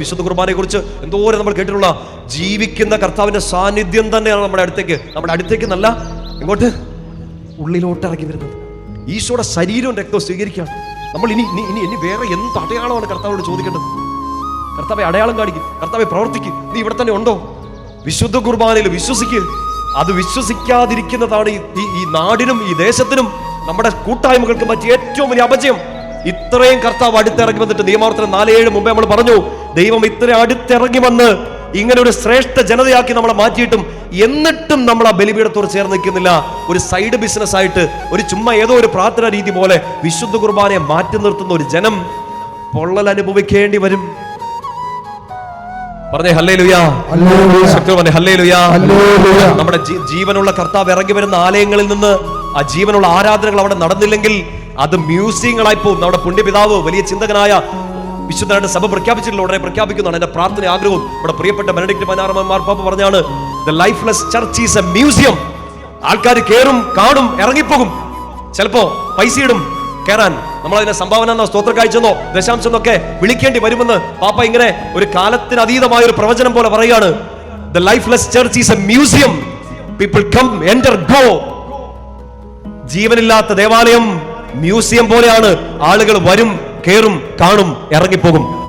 വിശുദ്ധ കുർബാനയെ കുറിച്ച് എന്തോരം നമ്മൾ കേട്ടിട്ടുള്ള ജീവിക്കുന്ന കർത്താവിന്റെ സാന്നിധ്യം തന്നെയാണ് നമ്മുടെ അടുത്തേക്ക് നല്ല ഇങ്ങോട്ട് ഉള്ളിലോട്ട് ഇറങ്ങി വരുന്നത്. ഈശോയുടെ ശരീരവും രക്തവും സ്വീകരിക്കാം. നമ്മൾ ഇനി വേറെ എന്ത് അടയാളമാണ് കർത്താവോട് ചോദിക്കേണ്ടത്? കർത്താവെ അടയാളം കാണിക്കും, കർത്താവെ പ്രവർത്തിക്കും, നീ ഇവിടെ തന്നെ ഉണ്ടോ? വിശുദ്ധ കുർബാനയിൽ വിശ്വസിക്കുക. അത് വിശ്വസിക്കാതിരിക്കുന്നതാണ് ഈ നാടിനും ഈ ദേശത്തിനും നമ്മുടെ കൂട്ടായ്മകൾക്കും പറ്റിയ ഏറ്റവും വലിയ അപജയം. ഇത്രയും കർത്താവ് അടുത്തിറങ്ങി വന്നിട്ട്, നിയമാവർത്തനം 4:7 മുമ്പേ നമ്മൾ പറഞ്ഞു, ദൈവം ഇത്ര അടുത്തിറങ്ങി വന്ന് ഇങ്ങനെ ഒരു ശ്രേഷ്ഠ ജനതയാക്കി നമ്മളെ മാറ്റിയിട്ടും എന്നിട്ടും നമ്മൾ ആ ബലിപീഠത്തോട് ചേർന്ന് നിൽക്കുന്നില്ല. ഒരു സൈഡ് ബിസിനസ് ആയിട്ട്, ഒരു ചുമ്മാ ഏതോ ഒരു പ്രാർത്ഥനാ രീതി പോലെ വിശുദ്ധ കുർബാനയെ മാറ്റി നിർത്തുന്ന ഒരു ജനം പൊള്ളൽ അനുഭവിക്കേണ്ടി വരും. പറഞ്ഞേ ഹല്ലേലൂയ, പറഞ്ഞേ ഹല്ലേലൂയ. നമ്മുടെ ജീവനുള്ള കർത്താവ് ഇറങ്ങി വരുന്ന ആലയങ്ങളിൽ നിന്ന് ആ ജീവനുള്ള ആരാധനകൾ അവിടെ നടന്നില്ലെങ്കിൽ അത് മ്യൂസിയങ്ങളായി പോകും. നമ്മുടെ പുണ്യപിതാവ് വലിയ ചിന്തകനായ വിശുദ്ധനായിട്ട് സഭ പ്രഖ്യാപിച്ചിട്ടുള്ള ഉടനെ പ്രഖ്യാപിക്കുന്നതാണ്. എന്റെ പ്രാർത്ഥന ആഗ്രഹവും ഇവിടെ പ്രിയപ്പെട്ട ബെനഡിക്ട് 16 മാർപ്പാപ്പ പറഞ്ഞാണ്, the lifeless church is a museum. ആൾക്കാർ കേറും, കാണും, ഇറങ്ങിപ്പോകും. ചിലപ്പോ പൈസ ഇടും കയറാൻ. നമ്മളതിനെ സംഭാവന എന്നോ സ്തോത്ര കാഴ്ചെന്നോ ദശാംശം എന്നൊക്കെ വിളിക്കേണ്ടി വരുമെന്ന് പാപ്പ ഇങ്ങനെ ഒരു കാലത്തിന് അതീതമായ ഒരു പ്രവചനം പോലെ പറയുകയാണ്. The lifeless church is a museum. People come, enter, go. ജീവനില്ലാത്ത ദേവാലയം മ്യൂസിയം പോലെയാണ്. ആളുകൾ വരും, കേറും, കാണും, ഇറങ്ങിപ്പോകും.